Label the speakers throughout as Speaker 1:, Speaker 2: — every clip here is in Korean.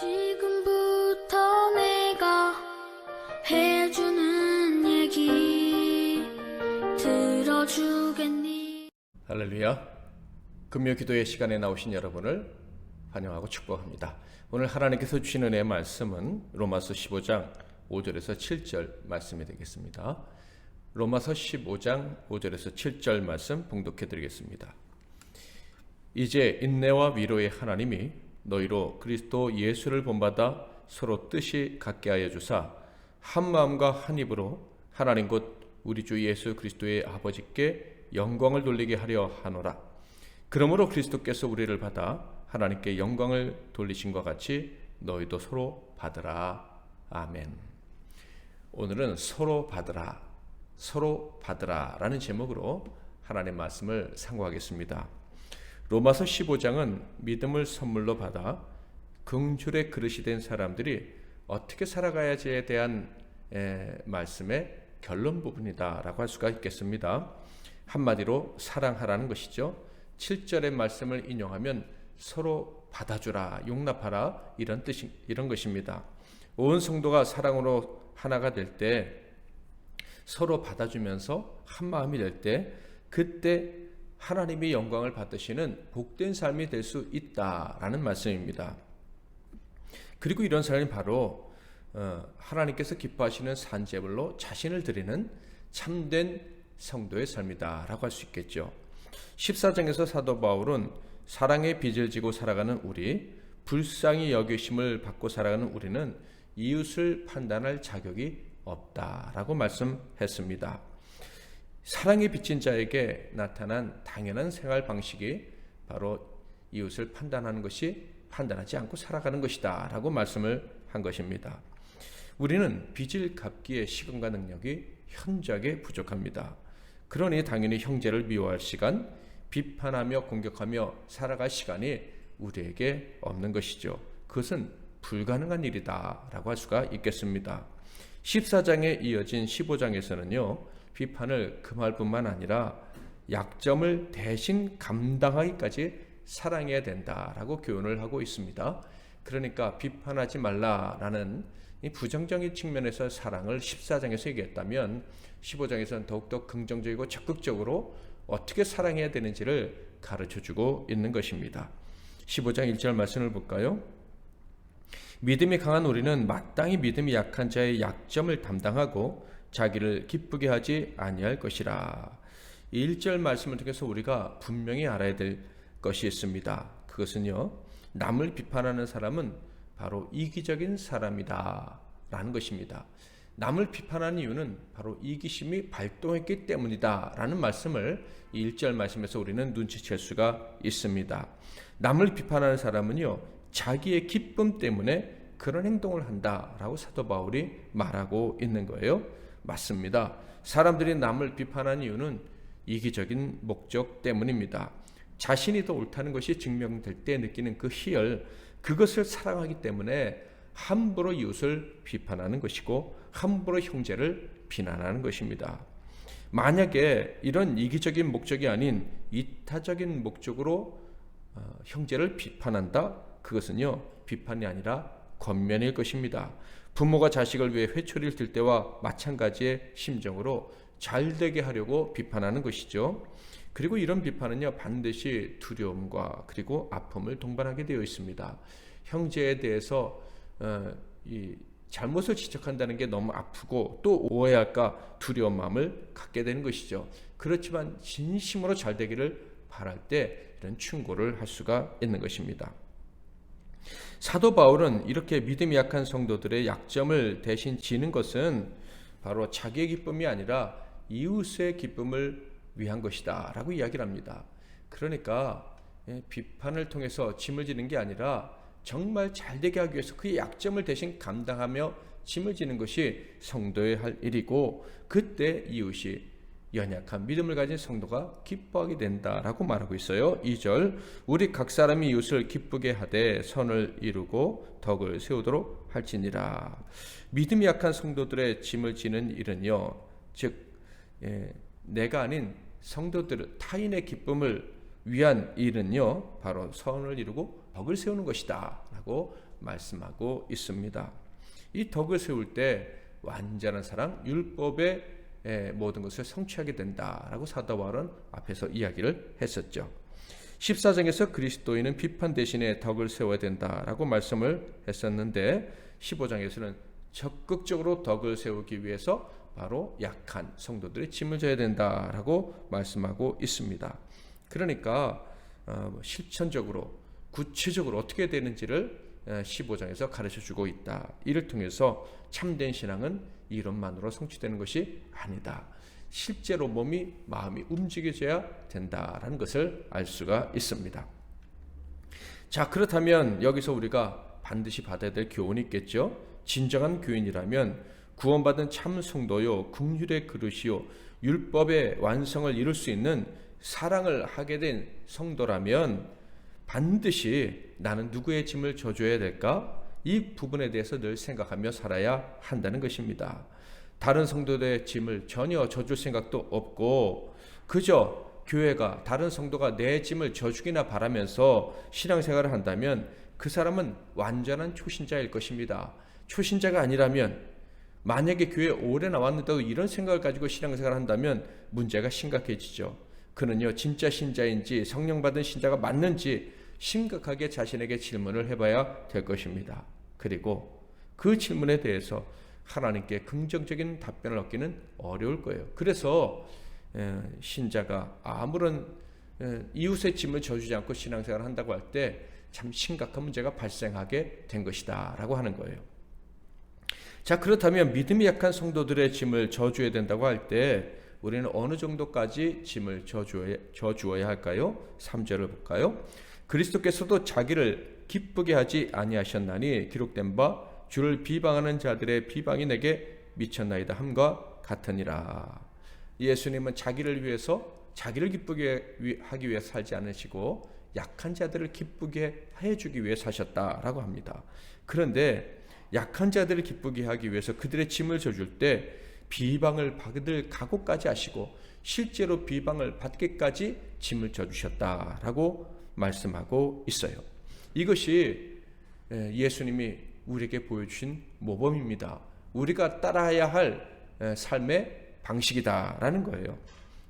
Speaker 1: 지금부터 내가 해주는 얘기 들어주겠니?
Speaker 2: 할렐루야. 금요 기도의 시간에 나오신 여러분을 환영하고 축복합니다. 오늘 하나님께서 주시는 은혜의 말씀은 로마서 15장 5절에서 7절 말씀이 되겠습니다. 로마서 15장 5절에서 7절 말씀 봉독해 드리겠습니다. 이제 인내와 위로의 하나님이 너희로 그리스도 예수를 본받아 서로 뜻이 같게 하여 주사 한 마음과 한 입으로 하나님 곧 우리 주 예수 그리스도의 아버지께 영광을 돌리게 하려 하노라. 그러므로 그리스도께서 우리를 받아 하나님께 영광을 돌리신 것 같이 너희도 서로 받으라. 아멘. 오늘은 서로 받으라, 서로 받으라 라는 제목으로 하나님의 말씀을 상고하겠습니다. 로마서 15장은 믿음을 선물로 받아 긍휼의 그릇이 된 사람들이 어떻게 살아가야지에 대한 말씀의 결론 부분이다 라고 할 수가 있겠습니다. 한마디로 사랑하라는 것이죠. 7절의 말씀을 인용하면 서로 받아주라, 용납하라 이런 것입니다. 온 성도가 사랑으로 하나가 될 때, 서로 받아주면서 한 마음이 될 때, 그때 하나님이 영광을 받으시는 복된 삶이 될 수 있다라는 말씀입니다. 그리고 이런 사람이 바로 하나님께서 기뻐하시는 산제물로 자신을 드리는 참된 성도의 삶이다 라고 할 수 있겠죠. 14장에서 사도 바울은 사랑의 빚을 지고 살아가는 우리, 불쌍히 여기심을 받고 살아가는 우리는 이웃을 판단할 자격이 없다라고 말씀했습니다. 사랑이 빚진 자에게 나타난 당연한 생활 방식이 바로 이웃을 판단하는 것이 판단하지 않고 살아가는 것이다 라고 말씀을 한 것입니다. 우리는 빚을 갚기에 시간과 능력이 현저하게 부족합니다. 그러니 당연히 형제를 미워할 시간, 비판하며 공격하며 살아갈 시간이 우리에게 없는 것이죠. 그것은 불가능한 일이다 라고 할 수가 있겠습니다. 14장에 이어진 15장에서는요, 비판을 금할 뿐만 아니라 약점을 대신 감당하기까지 사랑해야 된다라고 교훈을 하고 있습니다. 그러니까 비판하지 말라라는 이 부정적인 측면에서 사랑을 14장에서 얘기했다면 15장에서는 더욱더 긍정적이고 적극적으로 어떻게 사랑해야 되는지를 가르쳐주고 있는 것입니다. 15장 1절 말씀을 볼까요? 믿음이 강한 우리는 마땅히 믿음이 약한 자의 약점을 담당하고 자기를 기쁘게 하지 아니할 것이라. 1절 말씀을 통해서 우리가 분명히 알아야 될 것이 있습니다. 그것은요, 남을 비판하는 사람은 바로 이기적인 사람이다 라는 것입니다. 남을 비판하는 이유는 바로 이기심이 발동했기 때문이다 라는 말씀을 1절 말씀에서 우리는 눈치챌 수가 있습니다. 남을 비판하는 사람은요, 자기의 기쁨 때문에 그런 행동을 한다라고 사도 바울이 말하고 있는 거예요. 맞습니다. 사람들이 남을 비판하는 이유는 이기적인 목적 때문입니다. 자신이 더 옳다는 것이 증명될 때 느끼는 그 희열, 그것을 사랑하기 때문에 함부로 이웃을 비판하는 것이고 함부로 형제를 비난하는 것입니다. 만약에 이런 이기적인 목적이 아닌 이타적인 목적으로 형제를 비판한다? 그것은요, 비판이 아니라 권면일 것입니다. 부모가 자식을 위해 회초리를 들 때와 마찬가지의 심정으로 잘되게 하려고 비판하는 것이죠. 그리고 이런 비판은요, 반드시 두려움과 그리고 아픔을 동반하게 되어 있습니다. 형제에 대해서 이 잘못을 지적한다는 게 너무 아프고 또 오해할까 두려운 마음을 갖게 되는 것이죠. 그렇지만 진심으로 잘되기를 바랄 때 이런 충고를 할 수가 있는 것입니다. 사도 바울은 이렇게 믿음이 약한 성도들의 약점을 대신 지는 것은 바로 자기의 기쁨이 아니라 이웃의 기쁨을 위한 것이다 라고 이야기를 합니다. 그러니까 비판을 통해서 짐을 지는 게 아니라 정말 잘되게 하기 위해서 그의 약점을 대신 감당하며 짐을 지는 것이 성도의 할 일이고, 그때 이웃이 연약한 믿음을 가진 성도가 기뻐하게 된다라고 말하고 있어요. 2절, 우리 각 사람이 이웃을 기쁘게 하되 선을 이루고 덕을 세우도록 할지니라. 믿음이 약한 성도들의 짐을 지는 일은요, 즉 내가 아닌 성도들, 타인의 기쁨을 위한 일은요, 바로 선을 이루고 덕을 세우는 것이다 라고 말씀하고 있습니다. 이 덕을 세울 때 완전한 사랑, 율법의 모든 것을 성취하게 된다라고 사도 바울은 앞에서 이야기를 했었죠. 14장에서 그리스도인은 비판 대신에 덕을 세워야 된다라고 말씀을 했었는데 15장에서는 적극적으로 덕을 세우기 위해서 바로 약한 성도들의 짐을 져야 된다라고 말씀하고 있습니다. 그러니까 실천적으로 구체적으로 어떻게 되는지를 15장에서 가르쳐주고 있다. 이를 통해서 참된 신앙은 이론만으로 성취되는 것이 아니다. 실제로 몸이 마음이 움직여져야 된다라는 것을 알 수가 있습니다. 자, 그렇다면 여기서 우리가 반드시 받아야 될 교훈이 있겠죠. 진정한 교인이라면 구원받은 참 성도요, 긍휼의 그릇이요, 율법의 완성을 이룰 수 있는 사랑을 하게 된 성도라면 반드시 나는 누구의 짐을 져줘야 될까? 이 부분에 대해서 늘 생각하며 살아야 한다는 것입니다. 다른 성도들의 짐을 전혀 져줄 생각도 없고 그저 교회가 다른 성도가 내 짐을 져주기나 바라면서 신앙생활을 한다면 그 사람은 완전한 초신자일 것입니다. 초신자가 아니라면 만약에 교회에 오래 나왔는데도 이런 생각을 가지고 신앙생활을 한다면 문제가 심각해지죠. 그는요 진짜 신자인지 성령 받은 신자가 맞는지 심각하게 자신에게 질문을 해봐야 될 것입니다. 그리고 그 질문에 대해서 하나님께 긍정적인 답변을 얻기는 어려울 거예요. 그래서 신자가 아무런 이웃의 짐을 져주지 않고 신앙생활을 한다고 할 때 참 심각한 문제가 발생하게 된 것이다 라고 하는 거예요. 자, 그렇다면 믿음이 약한 성도들의 짐을 져줘야 된다고 할 때 우리는 어느 정도까지 짐을 져주어야 할까요? 3절을 볼까요? 그리스도께서도 자기를 기쁘게 하지 아니하셨나니 기록된 바 주를 비방하는 자들의 비방이 내게 미쳤나이다 함과 같으니라. 예수님은 자기를 위해서 자기를 기쁘게 하기 위해 살지 않으시고 약한 자들을 기쁘게 해주기 위해 사셨다라고 합니다. 그런데 약한 자들을 기쁘게 하기 위해서 그들의 짐을 져줄 때 비방을 받을 각오까지 하시고 실제로 비방을 받기까지 짐을 져주셨다라고 말씀하고 있어요. 이것이 예수님이 우리에게 보여주신 모범입니다. 우리가 따라야 할 삶의 방식이다라는 거예요.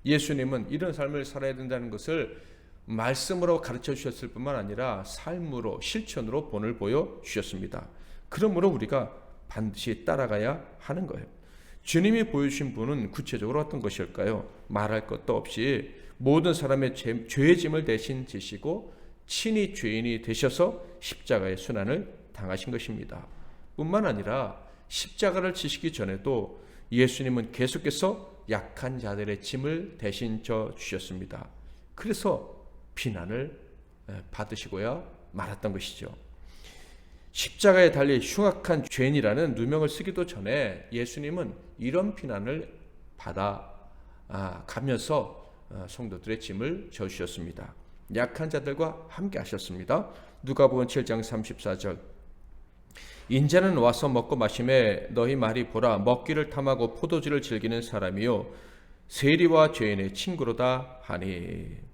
Speaker 2: 예수님은 이런 삶을 살아야 된다는 것을 말씀으로 가르쳐 주셨을 뿐만 아니라 삶으로 실천으로 본을 보여주셨습니다. 그러므로 우리가 반드시 따라가야 하는 거예요. 주님이 보여주신 분은 구체적으로 어떤 것일까요? 말할 것도 없이 모든 사람의 죄의 짐을 대신 지시고 친히 죄인이 되셔서 십자가의 순환을 당하신 것입니다. 뿐만 아니라 십자가를 지시기 전에도 예수님은 계속해서 약한 자들의 짐을 대신 져 주셨습니다. 그래서 비난을 받으시고야 말았던 것이죠. 십자가에 달려 흉악한 죄인이라는 누명을 쓰기도 전에 예수님은 이런 비난을 받아 가면서 성도들의 짐을 져주셨습니다. 약한 자들과 함께 하셨습니다. 누가복음 7장 34절 인자는 와서 먹고 마심에 너희 말이 보라 먹기를 탐하고 포도주를 즐기는 사람이요 세리와 죄인의 친구로다 하니.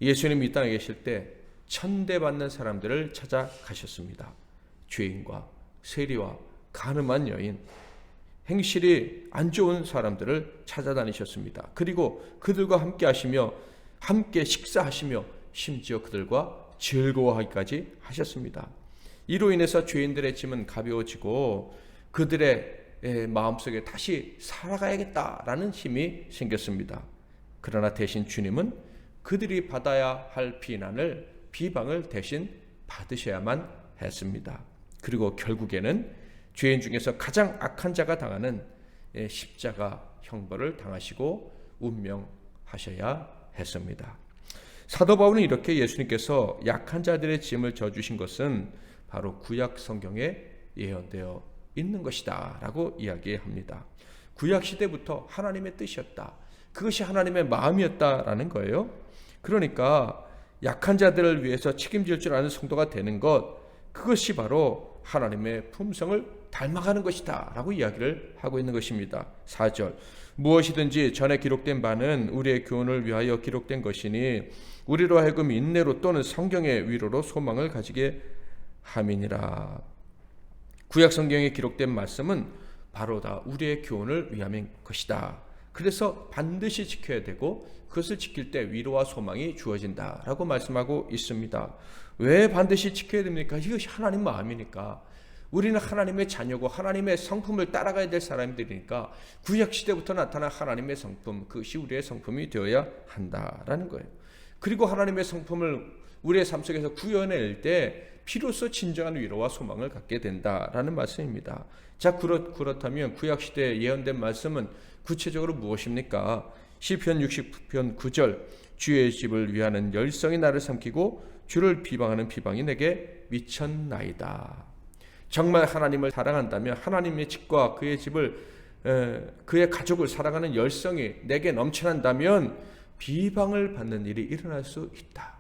Speaker 2: 예수님이 이 땅에 계실 때 천대받는 사람들을 찾아가셨습니다. 죄인과 세리와 가늠한 여인, 행실이 안 좋은 사람들을 찾아다니셨습니다. 그리고 그들과 함께 하시며 함께 식사하시며 심지어 그들과 즐거워하기까지 하셨습니다. 이로 인해서 죄인들의 짐은 가벼워지고 그들의 마음속에 다시 살아가야겠다라는 힘이 생겼습니다. 그러나 대신 주님은 그들이 받아야 할 비방을 대신 받으셔야만 했습니다. 그리고 결국에는 죄인 중에서 가장 악한 자가 당하는 십자가 형벌을 당하시고 운명하셔야 했습니다. 사도 바울은 이렇게 예수님께서 약한 자들의 짐을 져주신 것은 바로 구약 성경에 예언되어 있는 것이다 라고 이야기합니다. 구약 시대부터 하나님의 뜻이었다. 그것이 하나님의 마음이었다라는 거예요. 그러니까 약한 자들을 위해서 책임질 줄 아는 성도가 되는 것, 그것이 바로 하나님의 품성을 닮아가는 것이다 라고 이야기를 하고 있는 것입니다. 4절 무엇이든지 전에 기록된 바는 우리의 교훈을 위하여 기록된 것이니 우리로 하여금 인내로 또는 성경의 위로로 소망을 가지게 함이니라. 구약 성경에 기록된 말씀은 바로 다 우리의 교훈을 위함인 것이다. 그래서 반드시 지켜야 되고 그것을 지킬 때 위로와 소망이 주어진다라고 말씀하고 있습니다. 왜 반드시 지켜야 됩니까? 이것이 하나님 마음이니까. 우리는 하나님의 자녀고 하나님의 성품을 따라가야 될 사람들이니까 구약시대부터 나타난 하나님의 성품, 그것이 우리의 성품이 되어야 한다라는 거예요. 그리고 하나님의 성품을 우리의 삶 속에서 구현해낼 때 비로소 진정한 위로와 소망을 갖게 된다라는 말씀입니다. 자, 그렇다면 구약시대에 예언된 말씀은 구체적으로 무엇입니까? 시편 69편 9절, 주의 집을 위하는 열성이 나를 삼키고 주를 비방하는 비방이 내게 미쳤나이다. 정말 하나님을 사랑한다면 하나님의 집과 그의 집을, 그의 가족을 사랑하는 열성이 내게 넘쳐난다면 비방을 받는 일이 일어날 수 있다.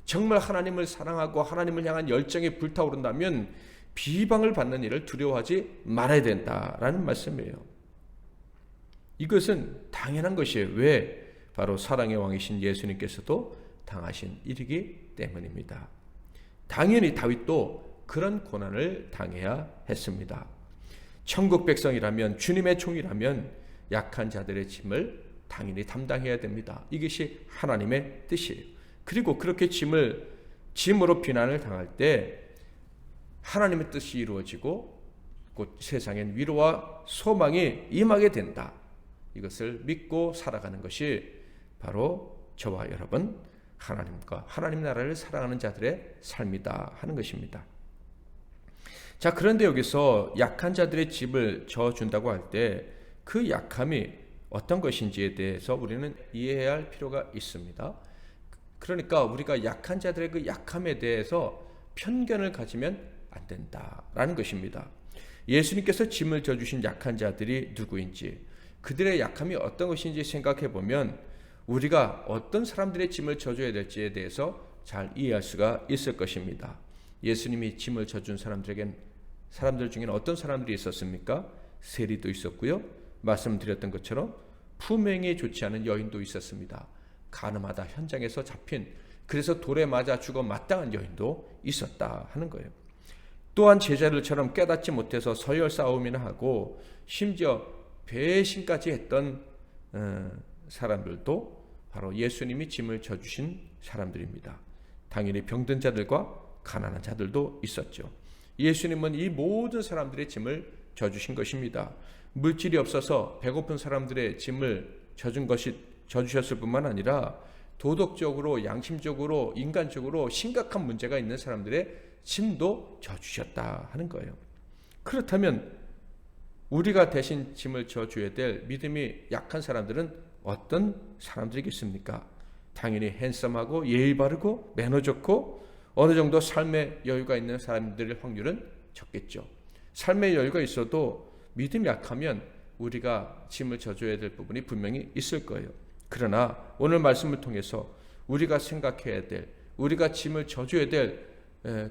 Speaker 2: 정말 하나님을 사랑하고 하나님을 향한 열정이 불타오른다면 비방을 받는 일을 두려워하지 말아야 된다라는 말씀이에요. 이것은 당연한 것이에요. 왜? 바로 사랑의 왕이신 예수님께서도 당하신 일이기 때문입니다. 당연히 다윗도 그런 고난을 당해야 했습니다. 천국 백성이라면, 주님의 종이라면 약한 자들의 짐을 당연히 담당해야 됩니다. 이것이 하나님의 뜻이에요. 그리고 그렇게 짐으로 비난을 당할 때 하나님의 뜻이 이루어지고 곧 세상엔 위로와 소망이 임하게 된다. 이것을 믿고 살아가는 것이 바로 저와 여러분, 하나님과 하나님 나라를 사랑하는 자들의 삶이다 하는 것입니다. 자, 그런데 여기서 약한 자들의 짐을 져준다고 할 때 그 약함이 어떤 것인지에 대해서 우리는 이해해야 할 필요가 있습니다. 그러니까 우리가 약한 자들의 그 약함에 대해서 편견을 가지면 안 된다라는 것입니다. 예수님께서 짐을 져주신 약한 자들이 누구인지, 그들의 약함이 어떤 것인지 생각해 보면 우리가 어떤 사람들의 짐을 져줘야 될지에 대해서 잘 이해할 수가 있을 것입니다. 예수님이 짐을 져준 사람들 중에는 어떤 사람들이 있었습니까? 세리도 있었고요. 말씀드렸던 것처럼 품행이 좋지 않은 여인도 있었습니다. 가늠하다 현장에서 잡힌, 그래서 돌에 맞아 죽어 마땅한 여인도 있었다 하는 거예요. 또한 제자들처럼 깨닫지 못해서 서열 싸움이나 하고 심지어 배신까지 했던 사람들도 바로 예수님이 짐을 져주신 사람들입니다. 당연히 병든 자들과 가난한 자들도 있었죠. 예수님은 이 모든 사람들의 짐을 져주신 것입니다. 물질이 없어서 배고픈 사람들의 짐을 져주셨을 뿐만 아니라 도덕적으로, 양심적으로, 인간적으로 심각한 문제가 있는 사람들의 짐도 져주셨다 하는 거예요. 그렇다면 우리가 대신 짐을 져줘야 될 믿음이 약한 사람들은 어떤 사람들이겠습니까? 당연히 핸섬하고 예의 바르고 매너 좋고 어느 정도 삶의 여유가 있는 사람들의 확률은 적겠죠. 삶의 여유가 있어도 믿음이 약하면 우리가 짐을 져줘야 될 부분이 분명히 있을 거예요. 그러나 오늘 말씀을 통해서 우리가 생각해야 될, 우리가 짐을 져줘야 될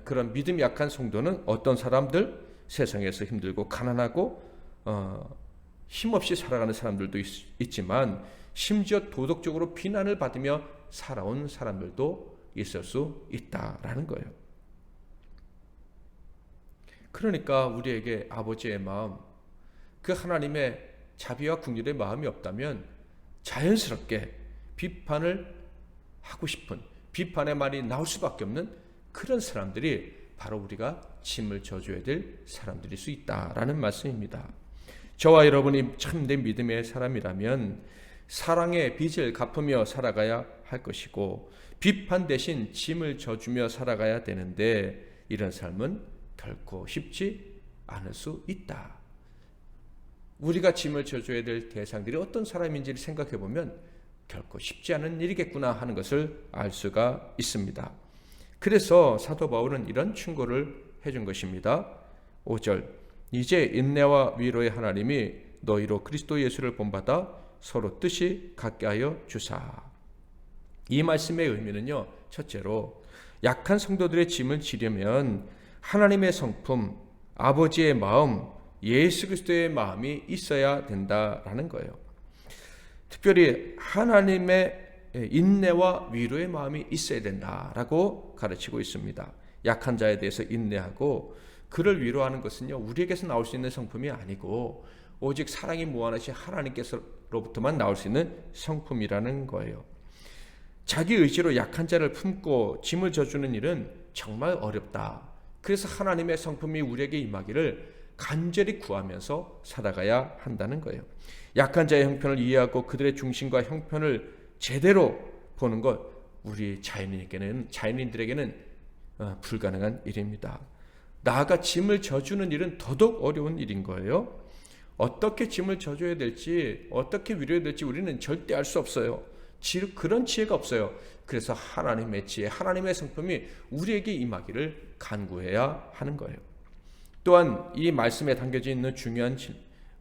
Speaker 2: 그런 믿음이 약한 성도는 어떤 사람들? 세상에서 힘들고 가난하고 힘없이 살아가는 사람들도 있지만 심지어 도덕적으로 비난을 받으며 살아온 사람들도 있을 수 있다라는 거예요. 그러니까 우리에게 아버지의 마음, 그 하나님의 자비와 긍휼의 마음이 없다면 자연스럽게 비판을 하고 싶은, 비판의 말이 나올 수밖에 없는 그런 사람들이 바로 우리가 짐을 져줘야 될 사람들일 수 있다라는 말씀입니다. 저와 여러분이 참된 믿음의 사람이라면 사랑의 빚을 갚으며 살아가야 할 것이고 비판 대신 짐을 져주며 살아가야 되는데 이런 삶은 결코 쉽지 않을 수 있다. 우리가 짐을 져줘야 될 대상들이 어떤 사람인지를 생각해 보면 결코 쉽지 않은 일이겠구나 하는 것을 알 수가 있습니다. 그래서 사도 바울은 이런 충고를 해준 것입니다. 5절, 이제 인내와 위로의 하나님이 너희로 그리스도 예수를 본받아 서로 뜻이 같게 하여 주사. 이 말씀의 의미는요, 첫째로 약한 성도들의 짐을 지려면 하나님의 성품, 아버지의 마음, 예수 그리스도의 마음이 있어야 된다라는 거예요. 특별히 하나님의 인내와 위로의 마음이 있어야 된다라고 가르치고 있습니다. 약한 자에 대해서 인내하고 그를 위로하는 것은요, 우리에게서 나올 수 있는 성품이 아니고 오직 사랑이 무한하신 하나님께서로부터만 나올 수 있는 성품이라는 거예요. 자기 의지로 약한 자를 품고 짐을 져주는 일은 정말 어렵다. 그래서 하나님의 성품이 우리에게 임하기를 간절히 구하면서 살아가야 한다는 거예요. 약한 자의 형편을 이해하고 그들의 중심과 형편을 제대로 보는 것, 우리 자연인들에게는 불가능한 일입니다. 나아가 짐을 져주는 일은 더더욱 어려운 일인 거예요. 어떻게 짐을 져줘야 될지, 어떻게 위로해야 될지 우리는 절대 알 수 없어요. 그런 지혜가 없어요. 그래서 하나님의 지혜, 하나님의 성품이 우리에게 임하기를 간구해야 하는 거예요. 또한 이 말씀에 담겨져 있는 중요한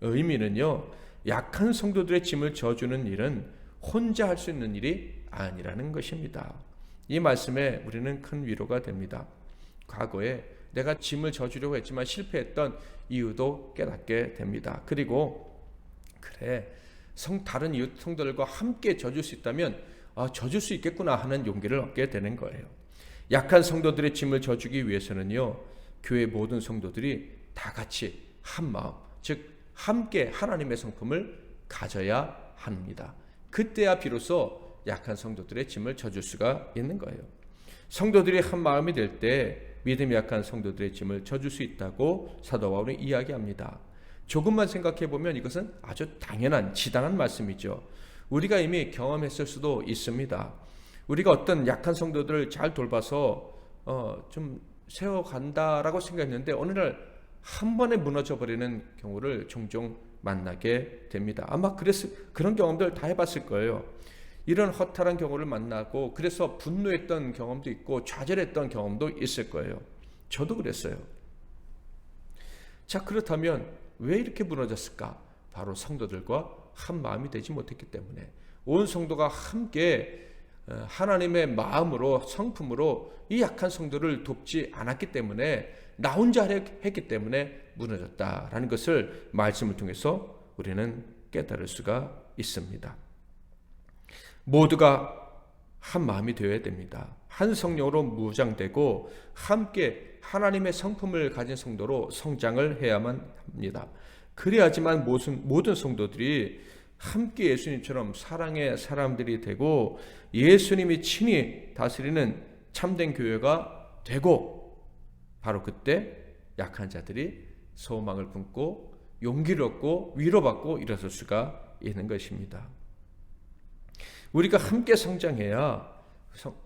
Speaker 2: 의미는요, 약한 성도들의 짐을 져주는 일은 혼자 할 수 있는 일이 아니라는 것입니다. 이 말씀에 우리는 큰 위로가 됩니다. 과거에 내가 짐을 져주려고 했지만 실패했던 이유도 깨닫게 됩니다. 그리고 다른 이웃 성도들과 함께 져줄 수 있다면 져줄 수 있겠구나 하는 용기를 얻게 되는 거예요. 약한 성도들의 짐을 져주기 위해서는요, 교회 모든 성도들이 다 같이 한 마음, 즉 함께 하나님의 성품을 가져야 합니다. 그때야 비로소 약한 성도들의 짐을 져줄 수가 있는 거예요. 성도들이 한 마음이 될 때 믿음이 약한 성도들의 짐을 져줄 수 있다고 사도 바울은 이야기합니다. 조금만 생각해 보면 이것은 아주 당연한, 지당한 말씀이죠. 우리가 이미 경험했을 수도 있습니다. 우리가 어떤 약한 성도들을 잘 돌봐서 좀 세워간다라고 생각했는데 어느 날 한 번에 무너져 버리는 경우를 종종 만나게 됩니다. 아마 그런 경험들 다 해봤을 거예요. 이런 허탈한 경우를 만나고 그래서 분노했던 경험도 있고 좌절했던 경험도 있을 거예요. 저도 그랬어요. 자, 그렇다면 왜 이렇게 무너졌을까? 바로 성도들과 한 마음이 되지 못했기 때문에, 온 성도가 함께 하나님의 마음으로, 성품으로 이 약한 성도를 돕지 않았기 때문에, 나 혼자 하려 했기 때문에 무너졌다라는 것을 말씀을 통해서 우리는 깨달을 수가 있습니다. 모두가 한 마음이 되어야 됩니다. 한 성령으로 무장되고 함께 하나님의 성품을 가진 성도로 성장을 해야만 합니다. 그래야지만 모든 성도들이 함께 예수님처럼 사랑의 사람들이 되고 예수님이 친히 다스리는 참된 교회가 되고, 바로 그때 약한 자들이 소망을 품고 용기를 얻고 위로받고 일어설 수가 있는 것입니다. 우리가 함께 성장해야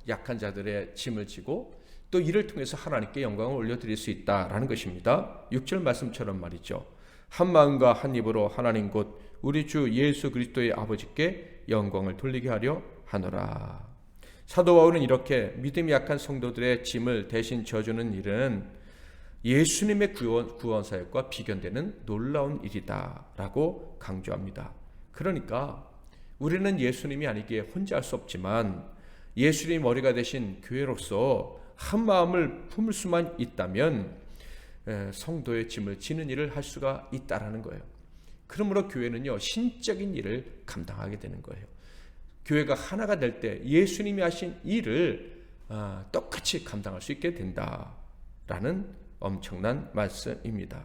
Speaker 2: 약한 자들의 짐을 지고 또 이를 통해서 하나님께 영광을 올려드릴 수 있다라는 것입니다. 6절 말씀처럼 말이죠. 한 마음과 한 입으로 하나님 곧 우리 주 예수 그리스도의 아버지께 영광을 돌리게 하려 하노라. 사도 바울은 이렇게 믿음이 약한 성도들의 짐을 대신 져주는 일은 예수님의 구원 사역과 비견되는 놀라운 일이다라고 강조합니다. 그러니까 우리는 예수님이 아니기에 혼자 할 수 없지만 예수님이 머리가 되신 교회로서 한 마음을 품을 수만 있다면 성도의 짐을 지는 일을 할 수가 있다라는 거예요. 그러므로 교회는요, 신적인 일을 감당하게 되는 거예요. 교회가 하나가 될 때 예수님이 하신 일을 똑같이 감당할 수 있게 된다라는 엄청난 말씀입니다.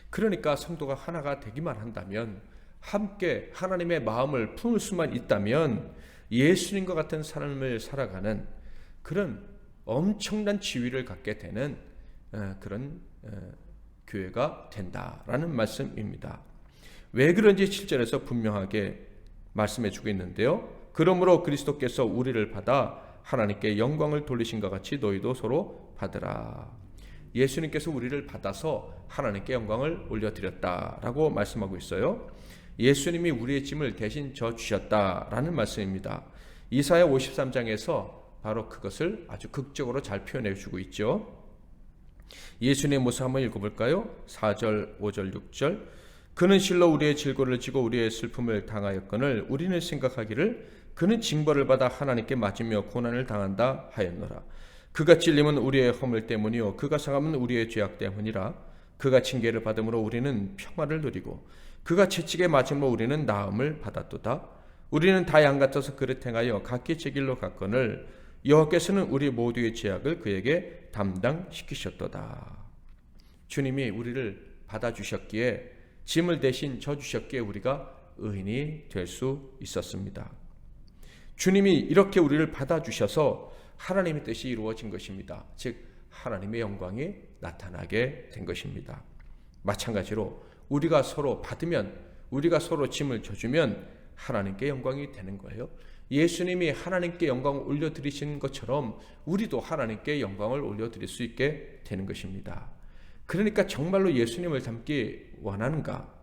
Speaker 2: 그러니까 성도가 하나가 되기만 한다면, 함께 하나님의 마음을 품을 수만 있다면 예수님과 같은 삶을 살아가는 그런 엄청난 지위를 갖게 되는 그런 교회가 된다라는 말씀입니다. 왜 그런지 7절에서 분명하게 말씀해 주고 있는데요. 그러므로 그리스도께서 우리를 받아 하나님께 영광을 돌리신 것 같이 너희도 서로 받으라. 예수님께서 우리를 받아서 하나님께 영광을 올려드렸다라고 말씀하고 있어요. 예수님이 우리의 짐을 대신 져주셨다라는 말씀입니다. 이사야 53장에서 바로 그것을 아주 극적으로 잘 표현해 주고 있죠. 예수님의 모습 한번 읽어볼까요? 4절, 5절, 6절. 그는 실로 우리의 질고를 지고 우리의 슬픔을 당하였거늘 우리는 생각하기를 그는 징벌을 받아 하나님께 맞으며 고난을 당한다 하였노라. 그가 찔림은 우리의 허물 때문이요 그가 상함은 우리의 죄악 때문이라. 그가 징계를 받음으로 우리는 평화를 누리고 그가 채찍에 맞음으로 우리는 나음을 받았도다. 우리는 다 양 같아서 그릇 행하여 각기 제 길로 갔거늘 여호와께서는 우리 모두의 죄악을 그에게 담당시키셨도다. 주님이 우리를 받아주셨기에, 짐을 대신 져주셨기에 우리가 의인이 될 수 있었습니다. 주님이 이렇게 우리를 받아주셔서 하나님의 뜻이 이루어진 것입니다. 즉 하나님의 영광이 나타나게 된 것입니다. 마찬가지로 우리가 서로 받으면, 우리가 서로 짐을 져주면 하나님께 영광이 되는 거예요. 예수님이 하나님께 영광을 올려드리신 것처럼 우리도 하나님께 영광을 올려드릴 수 있게 되는 것입니다. 그러니까 정말로 예수님을 닮기 원하는가?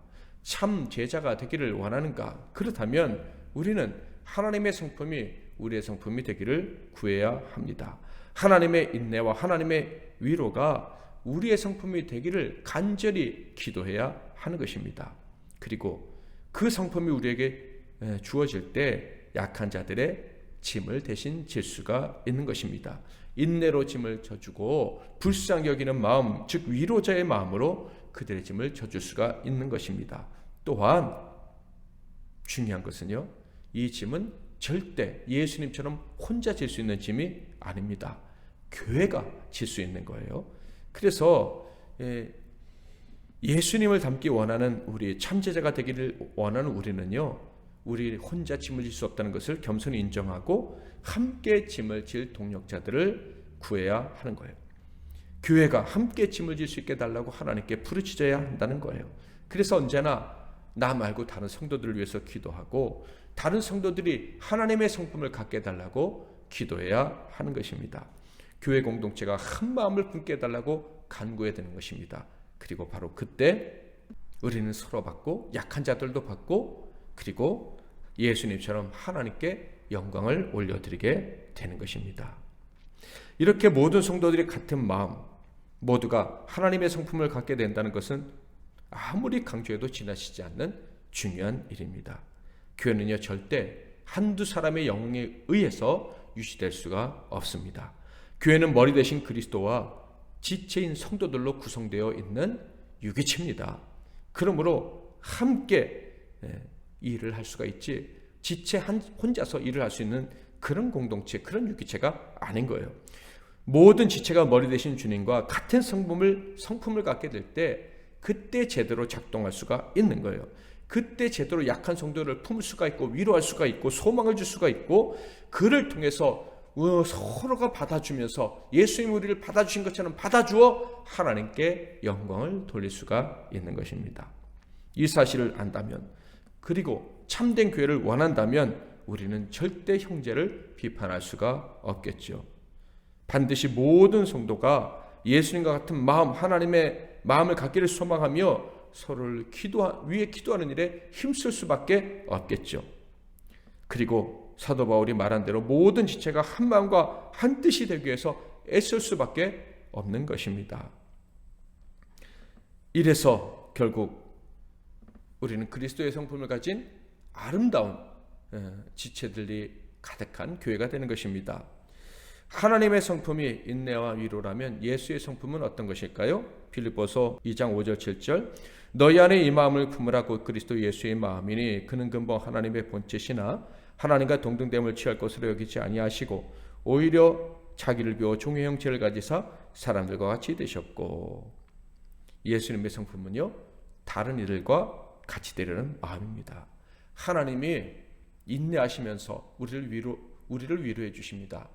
Speaker 2: 참 제자가 되기를 원하는가? 그렇다면 우리는 하나님의 성품이 우리의 성품이 되기를 구해야 합니다. 하나님의 인내와 하나님의 위로가 우리의 성품이 되기를 간절히 기도해야 하는 것입니다. 그리고 그 성품이 우리에게 주어질 때 약한 자들의 짐을 대신 질 수가 있는 것입니다. 인내로 짐을 져주고 불쌍히 여기는 마음, 즉 위로자의 마음으로 그들의 짐을 져줄 수가 있는 것입니다. 또한 중요한 것은요, 이 짐은 절대 예수님처럼 혼자 질 수 있는 짐이 아닙니다. 교회가 질 수 있는 거예요. 그래서 예수님을 닮기 원하는 우리 참제자가 되기를 원하는 우리는요, 우리 혼자 짐을 질 수 없다는 것을 겸손히 인정하고 함께 짐을 질 동력자들을 구해야 하는 거예요. 교회가 함께 짐을 질 수 있게 달라고 하나님께 부르짖어야 한다는 거예요. 그래서 언제나 나 말고 다른 성도들을 위해서 기도하고 다른 성도들이 하나님의 성품을 갖게 해달라고 기도해야 하는 것입니다. 교회 공동체가 한 마음을 품게 해달라고 간구해야 되는 것입니다. 그리고 바로 그때 우리는 서로 받고 약한 자들도 받고 그리고 예수님처럼 하나님께 영광을 올려드리게 되는 것입니다. 이렇게 모든 성도들이 같은 마음, 모두가 하나님의 성품을 갖게 된다는 것은 아무리 강조해도 지나치지 않는 중요한 일입니다. 교회는요, 절대 한두 사람의 영에 의해서 유지될 수가 없습니다. 교회는 머리 대신 그리스도와 지체인 성도들로 구성되어 있는 유기체입니다. 그러므로 함께 일을 할 수가 있지, 지체 혼자서 일을 할 수 있는 그런 공동체, 그런 유기체가 아닌 거예요. 모든 지체가 머리 대신 주님과 같은 성품을 갖게 될 때 그때 제대로 작동할 수가 있는 거예요. 그때 제대로 약한 성도를 품을 수가 있고 위로할 수가 있고 소망을 줄 수가 있고, 그를 통해서 서로가 받아주면서 예수님이 우리를 받아주신 것처럼 받아주어 하나님께 영광을 돌릴 수가 있는 것입니다. 이 사실을 안다면, 그리고 참된 교회를 원한다면 우리는 절대 형제를 비판할 수가 없겠죠. 반드시 모든 성도가 예수님과 같은 마음, 하나님의 마음을 갖기를 소망하며 서로를 위해 기도하는 일에 힘쓸 수밖에 없겠죠. 그리고 사도 바울이 말한 대로 모든 지체가 한 마음과 한 뜻이 되기 위해서 애쓸 수밖에 없는 것입니다. 이래서 결국 우리는 그리스도의 성품을 가진 아름다운 지체들이 가득한 교회가 되는 것입니다. 하나님의 성품이 인내와 위로라면 예수의 성품은 어떤 것일까요? 빌립보서 2장 5절 7절 너희 안에 이 마음을 품으라고 그리스도 예수의 마음이니 그는 근본 하나님의 본체시나 하나님과 동등됨을 취할 것으로 여기지 아니하시고 오히려 자기를 비워 종의 형체를 가지사 사람들과 같이 되셨고, 예수님의 성품은요, 다른 이들과 같이 되려는 마음입니다. 하나님이 인내하시면서 우리를 위로해 주십니다.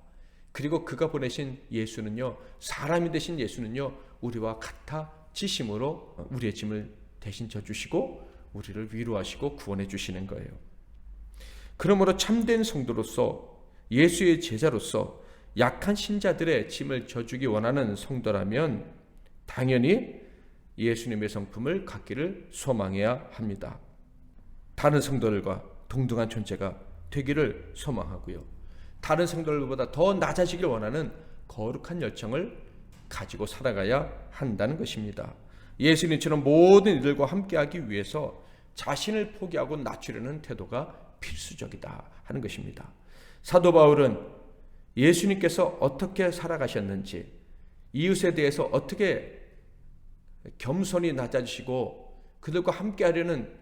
Speaker 2: 그리고 그가 보내신 예수는요, 사람이 되신 예수는요, 우리와 같아지심으로 우리의 짐을 대신 져주시고 우리를 위로하시고 구원해 주시는 거예요. 그러므로 참된 성도로서, 예수의 제자로서 약한 신자들의 짐을 져주기 원하는 성도라면 당연히 예수님의 성품을 갖기를 소망해야 합니다. 다른 성도들과 동등한 존재가 되기를 소망하고요, 다른 성도들보다 더 낮아지길 원하는 거룩한 열정을 가지고 살아가야 한다는 것입니다. 예수님처럼 모든 이들과 함께하기 위해서 자신을 포기하고 낮추려는 태도가 필수적이다 하는 것입니다. 사도 바울은 예수님께서 어떻게 살아가셨는지, 이웃에 대해서 어떻게 겸손히 낮아지시고 그들과 함께하려는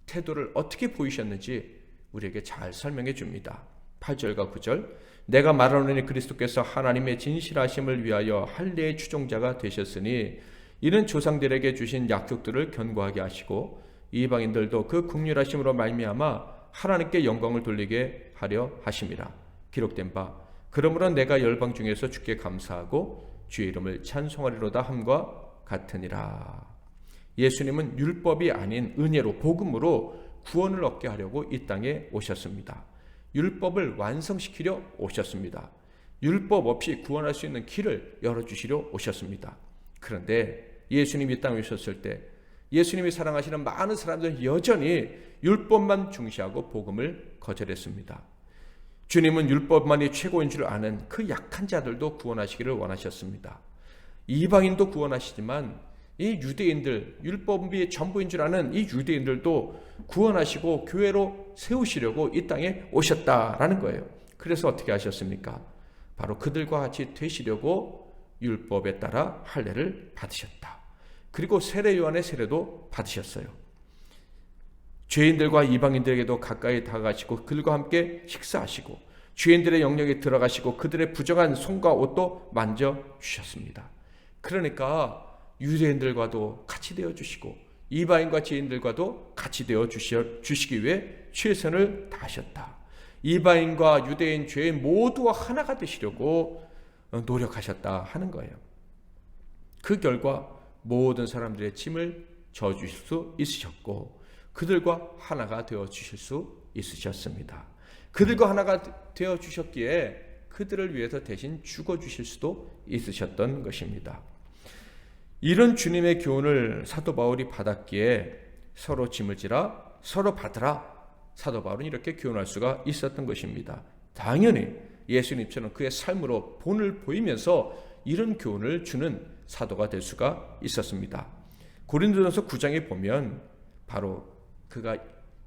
Speaker 2: 태도를 어떻게 보이셨는지 우리에게 잘 설명해 줍니다. 8절과 9절. 내가 말하노니 그리스도께서 하나님의 진실하심을 위하여 할례의 추종자가 되셨으니 이는 조상들에게 주신 약속들을 견고하게 하시고 이방인들도 그 긍휼하심으로 말미암아 하나님께 영광을 돌리게 하려 하심이라. 기록된 바 그러므로 내가 열방 중에서 주께 감사하고 주의 이름을 찬송하리로다 함과 같으니라. 예수님은 율법이 아닌 은혜로 복음으로 구원을 얻게 하려고 이 땅에 오셨습니다. 율법을 완성시키려 오셨습니다. 율법 없이 구원할 수 있는 길을 열어주시려 오셨습니다. 그런데 예수님이 이 땅에 오셨을 때 예수님이 사랑하시는 많은 사람들은 여전히 율법만 중시하고 복음을 거절했습니다. 주님은 율법만이 최고인 줄 아는 그 약한 자들도 구원하시기를 원하셨습니다. 이방인도 구원하시지만 이 유대인들, 율법이 전부인 줄 아는 이 유대인들도 구원하시고 교회로 세우시려고 이 땅에 오셨다라는 거예요. 그래서 어떻게 하셨습니까? 바로 그들과 같이 되시려고 율법에 따라 할례를 받으셨다. 그리고 세례 요한의 세례도 받으셨어요. 죄인들과 이방인들에게도 가까이 다가가시고 그들과 함께 식사하시고 죄인들의 영역에 들어가시고 그들의 부정한 손과 옷도 만져주셨습니다. 그러니까 유대인들과도 같이 되어주시고 이방인과 죄인들과도 같이 되어주시기 위해 최선을 다하셨다. 이방인과 유대인, 죄인 모두와 하나가 되시려고 노력하셨다 하는 거예요. 그 결과 모든 사람들의 짐을 져주실 수 있으셨고 그들과 하나가 되어주실 수 있으셨습니다. 그들과 하나가 되어주셨기에 그들을 위해서 대신 죽어주실 수도 있으셨던 것입니다. 이런 주님의 교훈을 사도 바울이 받았기에 서로 짐을 지라 서로 받으라 사도 바울은 이렇게 교훈할 수가 있었던 것입니다. 당연히 예수님처럼 그의 삶으로 본을 보이면서 이런 교훈을 주는 사도가 될 수가 있었습니다. 고린도전서 9장에 보면 바로 그가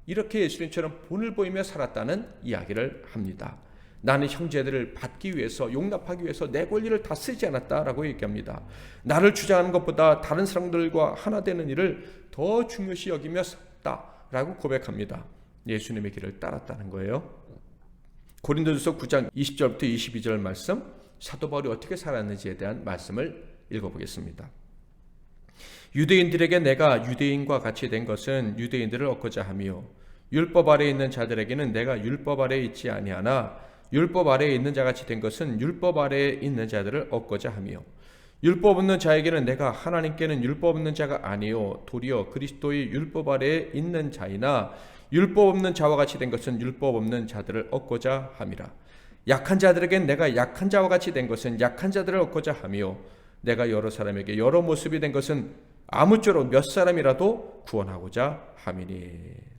Speaker 2: 이렇게 예수님처럼 본을 보이며 살았다는 이야기를 합니다. 나는 형제들을 받기 위해서 용납하기 위해서 내 권리를 다 쓰지 않았다라고 얘기합니다. 나를 주장하는 것보다 다른 사람들과 하나 되는 일을 더 중요시 여기며 샀다라고 고백합니다. 예수님의 길을 따랐다는 거예요. 고린도전서 9장 20절부터 22절 말씀, 사도 바울이 어떻게 살았는지에 대한 말씀을 읽어보겠습니다. 유대인들에게 내가 유대인과 같이 된 것은 유대인들을 얻고자 하며 율법 아래에 있는 자들에게는 내가 율법 아래에 있지 아니하나 율법 아래에 있는 자같이 된 것은 율법 아래에 있는 자들을 얻고자 하며 율법 없는 자에게는 내가 하나님께는 율법 없는 자가 아니요 도리어 그리스도의 율법 아래에 있는 자이나 율법 없는 자와 같이 된 것은 율법 없는 자들을 얻고자 함이라. 약한 자들에겐 내가 약한 자와 같이 된 것은 약한 자들을 얻고자 하며 내가 여러 사람에게 여러 모습이 된 것은 아무쪼록 몇 사람이라도 구원하고자 함이니.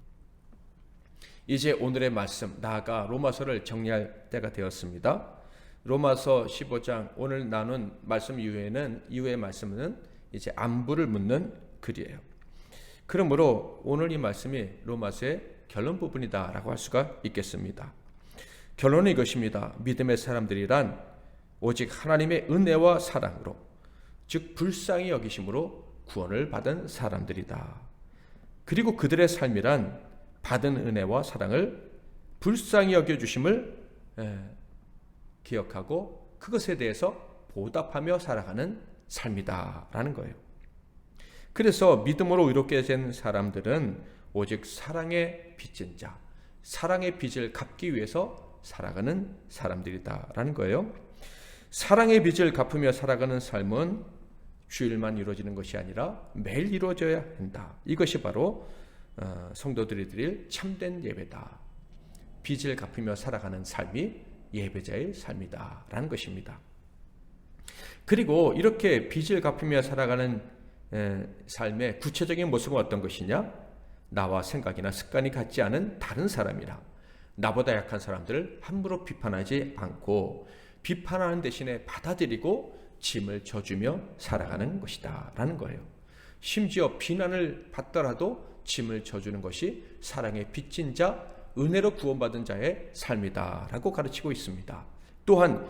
Speaker 2: 이제 오늘의 말씀, 나아가 로마서를 정리할 때가 되었습니다. 로마서 15장 오늘 나눈 말씀 이후의 말씀은 이제 안부를 묻는 글이에요. 그러므로 오늘 이 말씀이 로마서의 결론 부분이다라고 할 수가 있겠습니다. 결론은 이것입니다. 믿음의 사람들이란 오직 하나님의 은혜와 사랑으로, 즉 불쌍히 여기심으로 구원을 받은 사람들이다. 그리고 그들의 삶이란 받은 은혜와 사랑을 불쌍히 여겨주심을 기억하고 그것에 대해서 보답하며 살아가는 삶이다라는 거예요. 그래서 믿음으로 의롭게 된 사람들은 오직 사랑의 빚진 자, 사랑의 빚을 갚기 위해서 살아가는 사람들이다라는 거예요. 사랑의 빚을 갚으며 살아가는 삶은 주일만 이루어지는 것이 아니라 매일 이루어져야 한다. 이것이 바로 성도들이 드릴 참된 예배다. 빚을 갚으며 살아가는 삶이 예배자의 삶이다라는 것입니다. 그리고 이렇게 빚을 갚으며 살아가는 삶의 구체적인 모습은 어떤 것이냐? 나와 생각이나 습관이 같지 않은 다른 사람이라 나보다 약한 사람들을 함부로 비판하지 않고 비판하는 대신에 받아들이고 짐을 져주며 살아가는 것이다 라는 거예요. 심지어 비난을 받더라도 짐을 져주는 것이 사랑의 빚진 자, 은혜로 구원받은 자의 삶이다 라고 가르치고 있습니다. 또한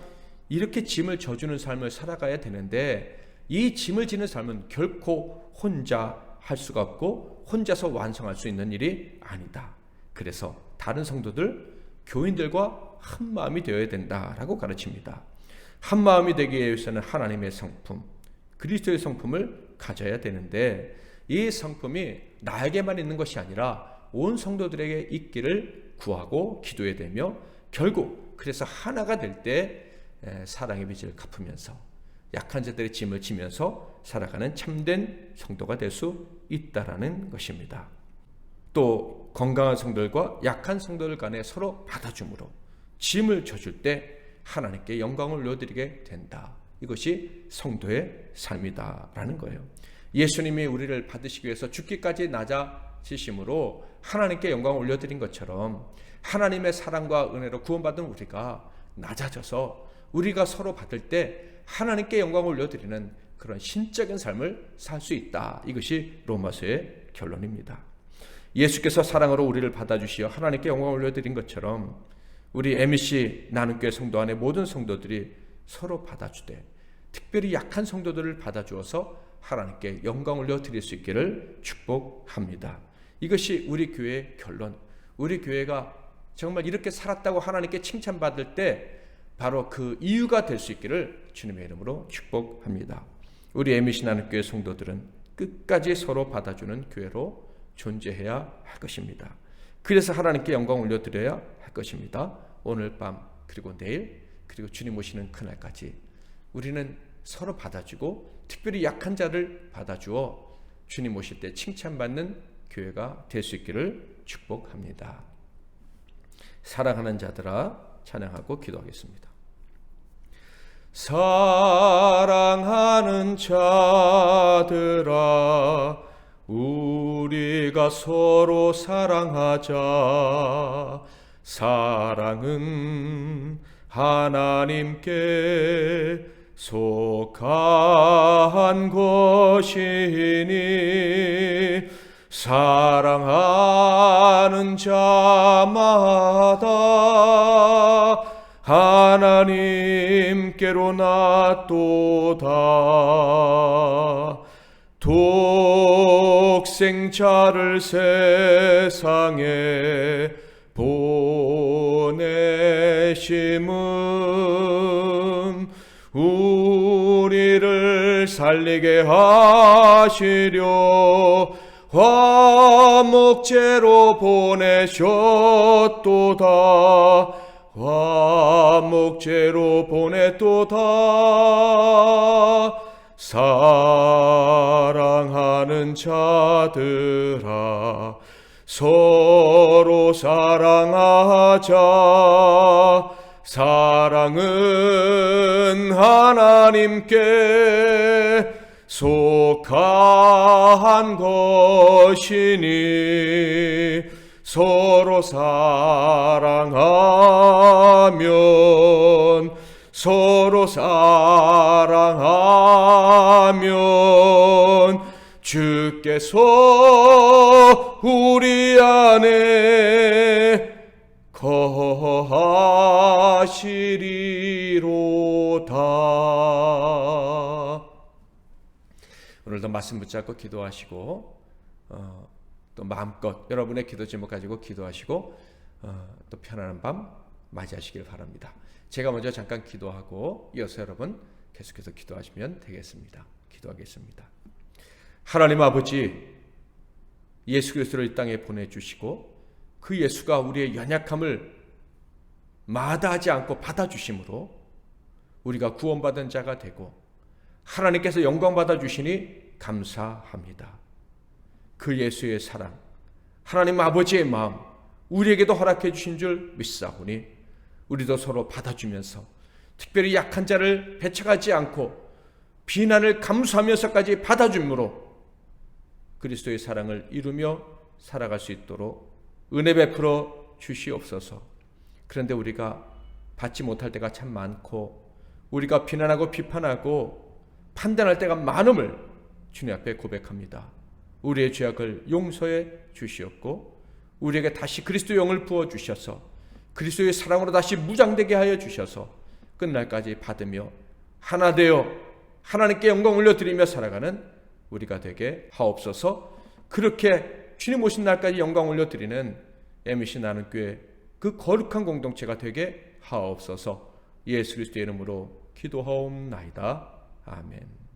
Speaker 2: 이렇게 짐을 져주는 삶을 살아가야 되는데 이 짐을 지는 삶은 결코 혼자 할 수가 없고 혼자서 완성할 수 있는 일이 아니다. 그래서 다른 성도들, 교인들과 한 마음이 되어야 된다라고 가르칩니다. 한 마음이 되기 위해서는 하나님의 성품, 그리스도의 성품을 가져야 되는데, 이 성품이 나에게만 있는 것이 아니라 온 성도들에게 있기를 구하고 기도해야 되며, 결국 그래서 하나가 될 때 사랑의 빚을 갚으면서 약한 자들의 짐을 지면서 살아가는 참된 성도가 될 수 있다라는 것입니다. 또 건강한 성도들과 약한 성도들 간에 서로 받아줌으로 짐을 져줄 때 하나님께 영광을 올려드리게 된다. 이것이 성도의 삶이다라는 거예요. 예수님이 우리를 받으시기 위해서 죽기까지 낮아지심으로 하나님께 영광을 올려드린 것처럼, 하나님의 사랑과 은혜로 구원받은 우리가 낮아져서 우리가 서로 받을 때 하나님께 영광을 올려드리는 그런 신적인 삶을 살 수 있다. 이것이 로마서의 결론입니다. 예수께서 사랑으로 우리를 받아주시어 하나님께 영광을 올려드린 것처럼, 우리 MEC 나눔교회 성도 안에 모든 성도들이 서로 받아주되, 특별히 약한 성도들을 받아주어서 하나님께 영광을 올려드릴 수 있기를 축복합니다. 이것이 우리 교회의 결론, 우리 교회가 정말 이렇게 살았다고 하나님께 칭찬받을 때 바로 그 이유가 될 수 있기를 주님의 이름으로 축복합니다. 우리 MEC 나눔교회 성도들은 끝까지 서로 받아주는 교회로 존재해야 할 것입니다. 그래서 하나님께 영광을 올려드려야 할 것입니다. 오늘 밤, 그리고 내일, 그리고 주님 오시는 그날까지 우리는 서로 받아주고, 특별히 약한 자를 받아주어 주님 오실 때 칭찬받는 교회가 될 수 있기를 축복합니다. 사랑하는 자들아, 찬양하고 기도하겠습니다. 사랑하는 자들아, 우리가 서로 사랑하자. 사랑은 하나님께 속한 것이니, 사랑하는 자마다 하나님께로 낫도다. 독생자를 세상에 보내심은 우리를 살리게 하시려 화목제로 보내셨도다. 화목제로 보냈도다. 사랑하는 자들아, 서로 사랑하자. 사랑은 하나님께 속한 것이니, 서로 사랑하면, 서로 사랑하면 주께서 우리 안에 거하시리로다. 오늘도 말씀 붙잡고 기도하시고, 또 마음껏 여러분의 기도 제목 가지고 기도하시고, 또 편안한 밤 맞이하시길 바랍니다. 제가 먼저 잠깐 기도하고 이어서 여러분 계속해서 기도하시면 되겠습니다. 기도하겠습니다. 하나님 아버지, 예수 그리스도를 이 땅에 보내주시고 그 예수가 우리의 연약함을 마다하지 않고 받아주심으로 우리가 구원받은 자가 되고 하나님께서 영광 받아주시니 감사합니다. 그 예수의 사랑, 하나님 아버지의 마음 우리에게도 허락해 주신 줄 믿사오니 우리도 서로 받아주면서 특별히 약한 자를 배척하지 않고 비난을 감수하면서까지 받아줌으로 그리스도의 사랑을 이루며 살아갈 수 있도록 은혜 베풀어 주시옵소서. 그런데 우리가 받지 못할 때가 참 많고 우리가 비난하고 비판하고 판단할 때가 많음을 주님 앞에 고백합니다. 우리의 죄악을 용서해 주시옵고 우리에게 다시 그리스도의 영을 부어주셔서 그리스도의 사랑으로 다시 무장되게 하여 주셔서 끝날까지 받으며 하나 되어 하나님께 영광 올려드리며 살아가는 우리가 되게 하옵소서. 그렇게 주님 오신 날까지 영광 올려드리는 MEC 나눔교회 그 거룩한 공동체가 되게 하옵소서. 예수 그리스도의 이름으로 기도하옵나이다. 아멘.